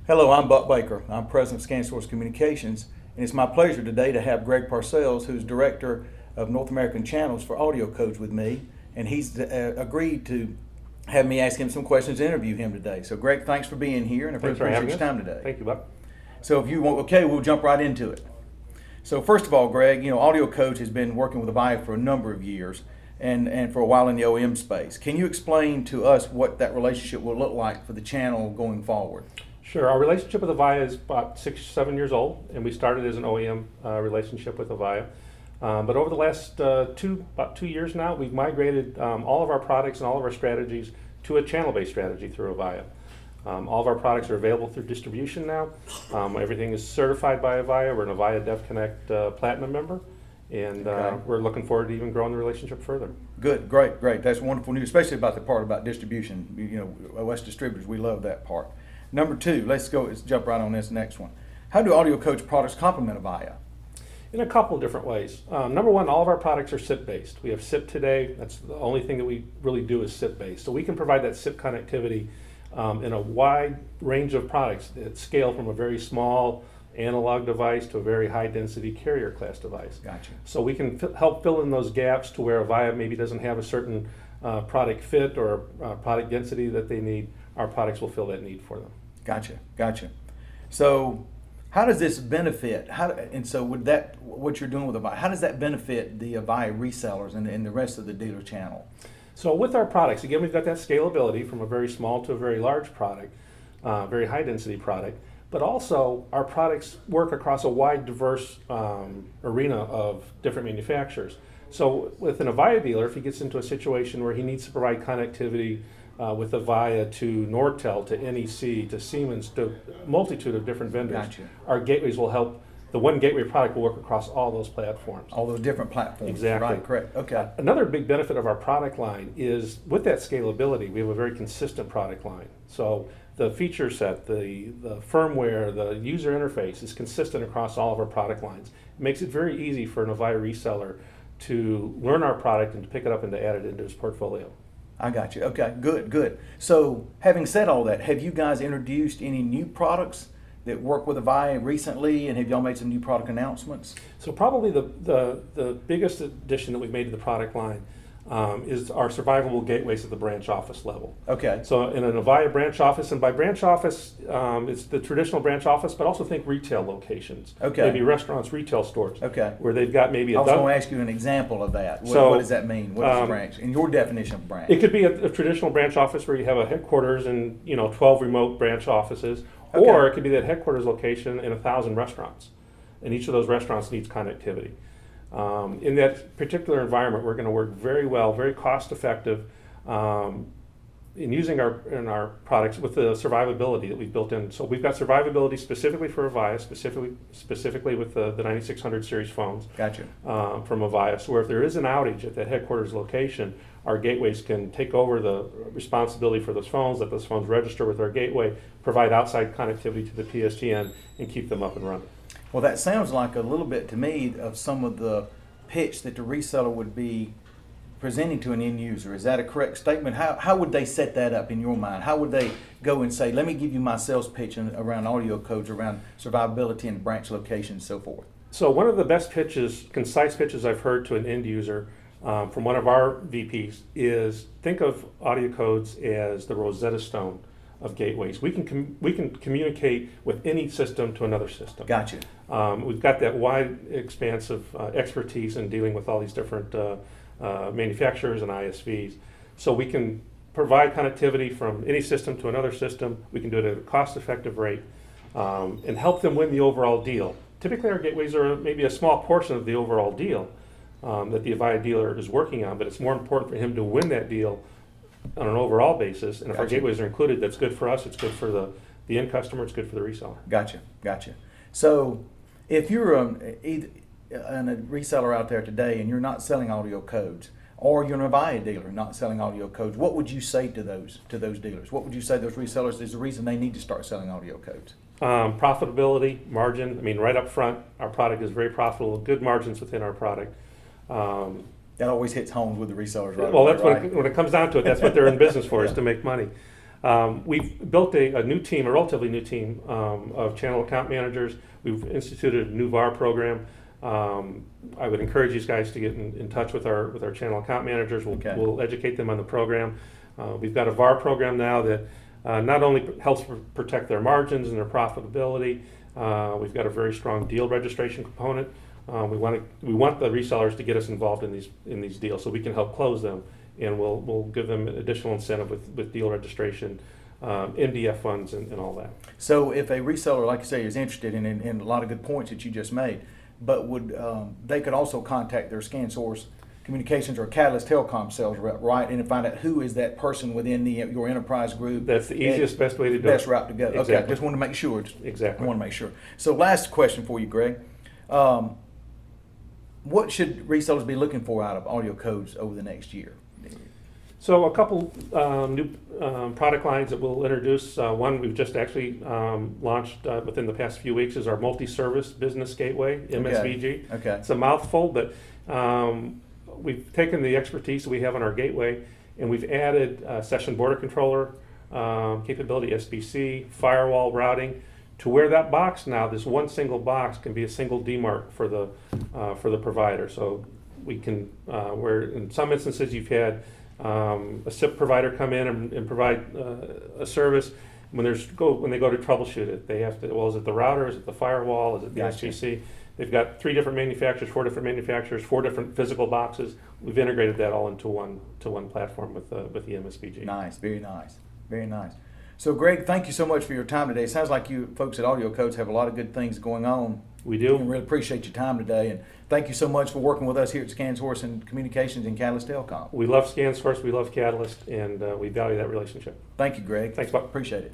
Hello, I'm Buck Baker. I'm president of ScanSource Communications, and it's my pleasure today to have Greg Parcells, who's director of North American Channels for Audiocodes, with me, and he's agreed to have me ask him some questions and interview him today. So, Greg, thanks for being here, and I Thanks for appreciate having your us. time today. Thank you, Buck. So, if you want, okay, we'll jump right into it. So, first of all, Greg, Audiocodes has been working with Avaya for a number of years, and for a while in the OEM space. Can you explain to us what that relationship will look like for the channel going forward? Sure. Our relationship with Avaya is about 6-7 years old, and we started as an OEM relationship with Avaya. But over the last about 2 years now, we've migrated all of our products and all of our strategies to a channel-based strategy through Avaya. All of our products are available through distribution now. Everything is certified by Avaya. We're an Avaya DevConnect Platinum member, and Okay. we're looking forward to even growing the relationship further. Good, great. That's wonderful news, especially about the part about distribution. Us distributors, we love that part. Number two, let's jump right on this next one. How do Audiocodes products complement Avaya? In a couple of different ways. Number one, all of our products are SIP-based. We have SIP today. That's the only thing that we really do is SIP-based. So we can provide that SIP connectivity in a wide range of products that scale from a very small analog device to a very high-density carrier class device. Gotcha. So we can help fill in those gaps to where Avaya maybe doesn't have a certain product fit or product density that they need. Our products will fill that need for them. Gotcha. So, how does this benefit? What you're doing with Avaya, how does that benefit the Avaya resellers and the rest of the dealer channel? So with our products, again, we've got that scalability from a very small to a very large product, very high density product, but also our products work across a wide, diverse arena of different manufacturers. So with an Avaya dealer, if he gets into a situation where he needs to provide connectivity with Avaya to Nortel, to NEC, to Siemens, to a multitude of different vendors, Gotcha. our gateways will help. The one gateway product will work across all those platforms. All those different platforms. Exactly. Right, correct. Okay. Another big benefit of our product line is with that scalability, we have a very consistent product line. So the feature set, the firmware, the user interface is consistent across all of our product lines. It makes it very easy for an Avaya reseller to learn our product and to pick it up and to add it into his portfolio. I got you. Okay, good. So, having said all that, have you guys introduced any new products that work with Avaya recently, and have y'all made some new product announcements? So probably the biggest addition that we've made to the product line is our survivable gateways at the branch office level. Okay. So in an Avaya branch office, and by branch office, it's the traditional branch office, but also think retail locations. Okay. Maybe restaurants, retail stores. Okay. Where they've got maybe I a was going dozen. to ask you an example of that. So, what does that mean? What is a branch? In your definition of branch? It could be a traditional branch office where you have a headquarters and 12 remote branch offices, Okay. or it could be that headquarters location in 1,000 restaurants, and each of those restaurants needs connectivity. In that particular environment, we're going to work very well, very cost effective in using our products with the survivability that we've built in. So we've got survivability specifically for Avaya, specifically with the 9600 series phones. Gotcha. From Avaya. So where if there is an outage at that headquarters location, our gateways can take over the responsibility for those phones, let those phones register with our gateway, provide outside connectivity to the PSTN, and keep them up and running. Well, that sounds like a little bit to me of some of the pitch that the reseller would be presenting to an end user. Is that a correct statement? How would they set that up in your mind? How would they go and say, let me give you my sales pitch around Audiocodes, around survivability and branch location and so forth? So one of the best pitches, concise pitches I've heard to an end user from one of our VPs is think of Audiocodes as the Rosetta Stone of gateways. We can communicate with any system to another system. Gotcha. We've got that wide expanse of expertise in dealing with all these different manufacturers and ISVs. So we can provide connectivity from any system to another system. We can do it at a cost-effective rate and help them win the overall deal. Typically our gateways are maybe a small portion of the overall deal that the Avaya dealer is working on, but it's more important for him to win that deal on an overall basis. And if our Gotcha. gateways are included, that's good for us, it's good for the end customer, it's good for the reseller. Gotcha. So if you're a reseller out there today and you're not selling Audiocodes, or you're an Avaya dealer not selling Audiocodes, what would you say to those dealers? What would you say to those resellers is the reason they need to start selling Audiocodes? Profitability, margin. I mean, right up front, our product is very profitable, good margins within our product. That always hits home with the resellers, right? Well, that's right? when it comes down to it, that's what they're in business for, is Yeah. to make money. We've built a new team, a relatively new team of channel account managers. We've instituted a new VAR program. I would encourage these guys to get in touch with our channel account managers. We'll educate them on the program. We've got a VAR program now that not only helps protect their margins and their profitability. We've got a very strong deal registration component. We want the resellers to get us involved in these deals so we can help close them, and we'll give them additional incentive with deal registration, MDF funds, and all that. So if a reseller, like you say, is interested in a lot of good points that you just made, but would they could also contact their ScanSource Communications or Catalyst Telecom sales rep, right, and find out who is that person within your enterprise group. That's the easiest, best way to do it. Best route to go. Exactly. Okay, just want to make sure. Exactly. I want to make sure. So last question for you, Greg. What should resellers be looking for out of Audiocodes over the next year? So a couple new product lines that we'll introduce. One we've just actually launched within the past few weeks is our multi-service business gateway, MSVG. Okay. It's a mouthful, but we've taken the expertise that we have on our gateway and we've added session border controller capability, SBC, firewall routing, to where that box now, this one single box, can be a single DMARC for the provider. So we can, where in some instances you've had a SIP provider come in and provide a service. When they go to troubleshoot it, they have to, well, is it the router, is it the firewall, is it the Gotcha. SBC? They've got 3 different manufacturers, 4 different manufacturers, 4 different physical boxes. We've integrated that all into one platform with the MSPG. Nice, very nice, very nice. So Greg, thank you so much for your time today. It sounds like you folks at Audiocodes have a lot of good things going on. We do. We really appreciate your time today, and thank you so much for working with us here at ScanSource and Communications and Catalyst Telecom. We love ScanSource, we love Catalyst, and we value that relationship. Thank you, Greg. Thanks, Bob. Appreciate it.